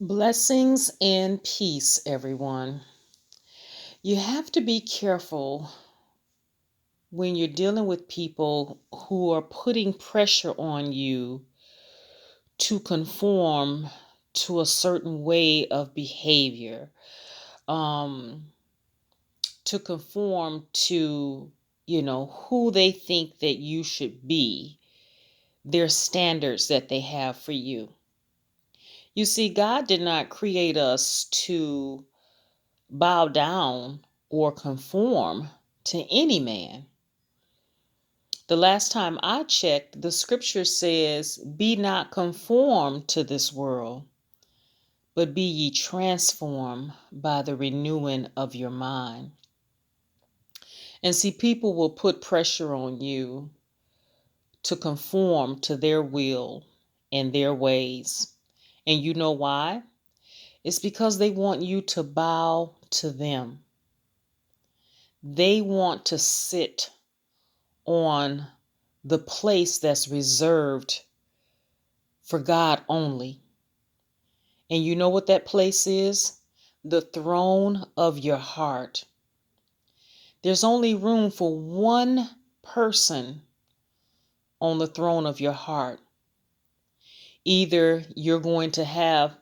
Blessings and peace, everyone. You have to be careful when you're dealing with people who are putting pressure on you to conform to a certain way of behavior, um, to conform to, who they think that you should be, their standards that they have for you. You see, God did not create us to bow down or conform to any man. The last time I checked, the scripture says, "Be not conformed to this world, but be ye transformed by the renewing of your mind." And see, people will put pressure on you to conform to their will and their ways. And you know why? It's because they want you to bow to them. They want to sit on the place that's reserved for God only. And you know what that place is? The throne of your heart. There's only room for one person on the throne of your heart. Either you're going to have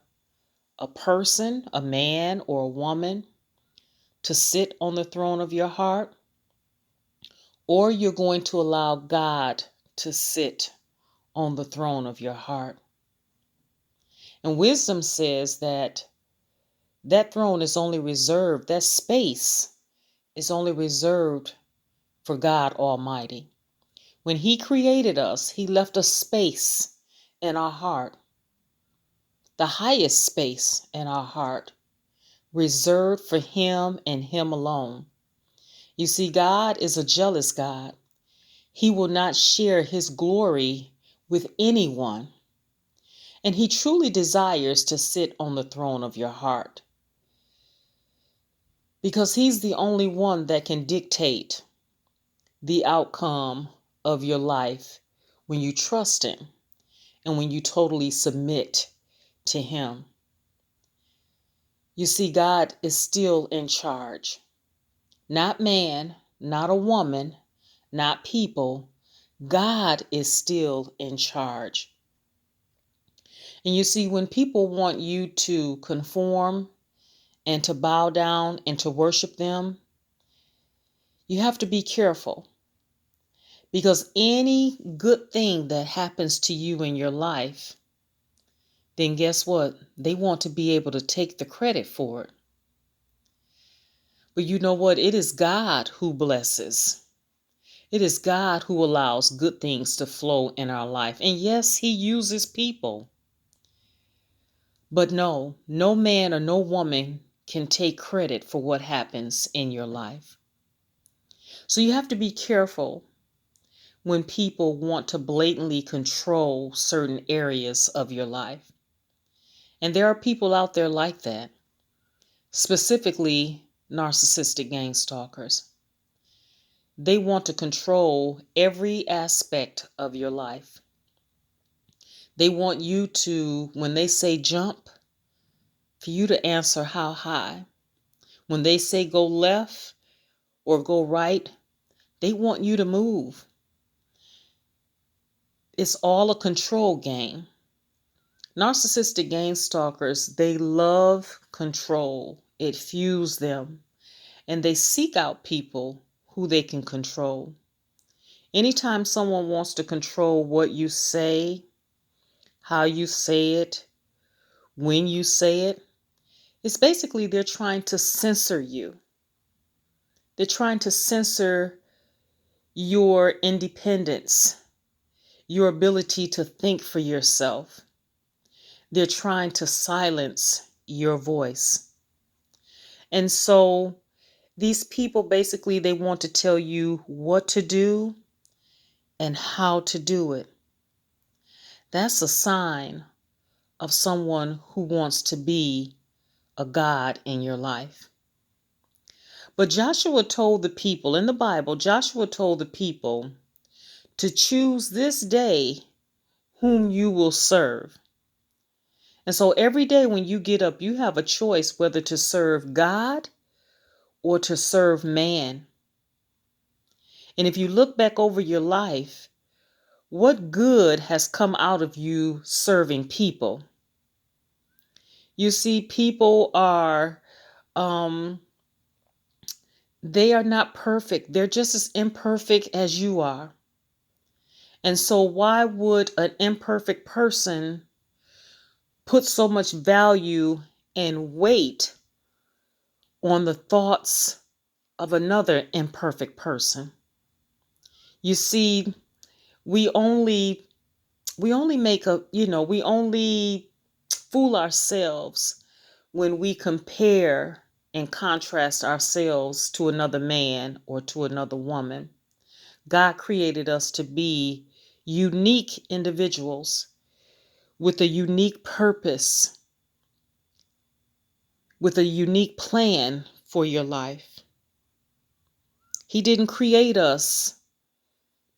a person, a man or a woman, to sit on the throne of your heart, or you're going to allow God to sit on the throne of your heart. And wisdom says that throne is only reserved, that space is only reserved for God Almighty. When He created us, He left a space in our heart, the highest space in our heart, reserved for Him and Him alone. You see, God is a jealous God. He will not share His glory with anyone. And He truly desires to sit on the throne of your heart, because He's the only one that can dictate the outcome of your life when you trust Him and when you totally submit to Him. You see, God is still in charge. Not man, not a woman, not people. God is still in charge. And you see, when people want you to conform and to bow down and to worship them, you have to be careful, because any good thing that happens to you in your life, then guess what? They want to be able to take the credit for it. But you know what? It is God who blesses. It is God who allows good things to flow in our life. And yes, He uses people. But no man or no woman can take credit for what happens in your life. So you have to be careful when people want to blatantly control certain areas of your life. And there are people out there like that, specifically narcissistic gang stalkers. They want to control every aspect of your life. They want you to, when they say jump, for you to answer how high. When they say go left or go right, they want you to move. It's all a control game. Narcissistic gang stalkers, they love control. It fuels them. And they seek out people who they can control. Anytime someone wants to control what you say, how you say it, when you say it, it's basically they're trying to censor you. They're trying to censor your independence, your ability to think for yourself. They're trying to silence your voice. And so these people basically, they want to tell you what to do and how to do it. That's a sign of someone who wants to be a God in your life. But Joshua told the people, in the Bible, Joshua told the people to choose this day whom you will serve. And so every day when you get up, you have a choice whether to serve God or to serve man. And if you look back over your life, what good has come out of you serving people? You see, people are, they are not perfect. They're just as imperfect as you are. And so why would an imperfect person put so much value and weight on the thoughts of another imperfect person? You see, we only make a, we only fool ourselves when we compare and contrast ourselves to another man or to another woman. God created us to be unique individuals with a unique purpose, with a unique plan for your life. He didn't create us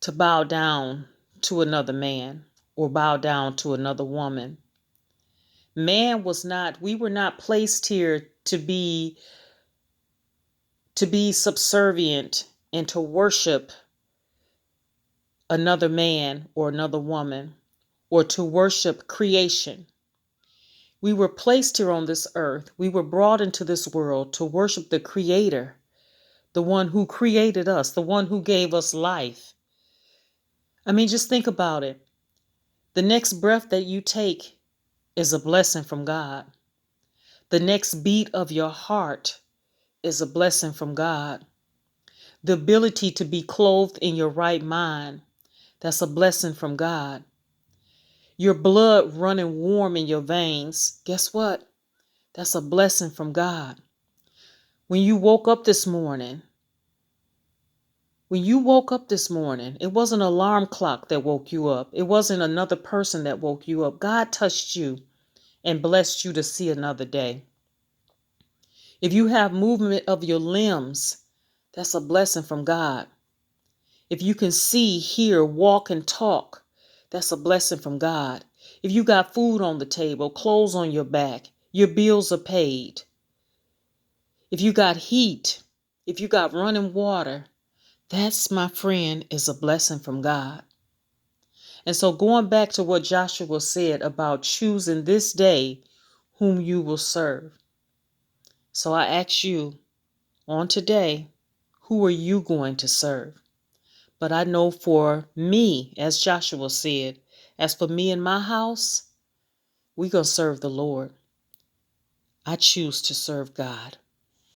to bow down to another man or bow down to another woman. We were not placed here to be subservient and to worship another man or another woman or to worship creation. We were placed here on this earth. We were brought into this world to worship the Creator, the one who created us, the one who gave us life. I mean, just think about it. The next breath that you take is a blessing from God. The next beat of your heart is a blessing from God. The ability to be clothed in your right mind, that's a blessing from God. Your blood running warm in your veins, guess what? That's a blessing from God. When you woke up this morning, it wasn't an alarm clock that woke you up. It wasn't another person that woke you up. God touched you and blessed you to see another day. If you have movement of your limbs, that's a blessing from God. If you can see, hear, walk, and talk, that's a blessing from God. If you got food on the table, clothes on your back, your bills are paid. If you got heat, if you got running water, that's, my friend, is a blessing from God. And so going back to what Joshua said about choosing this day whom you will serve. So I ask you on today, who are you going to serve? But I know for me, as Joshua said, as for me and my house, we're going to serve the Lord. I choose to serve God.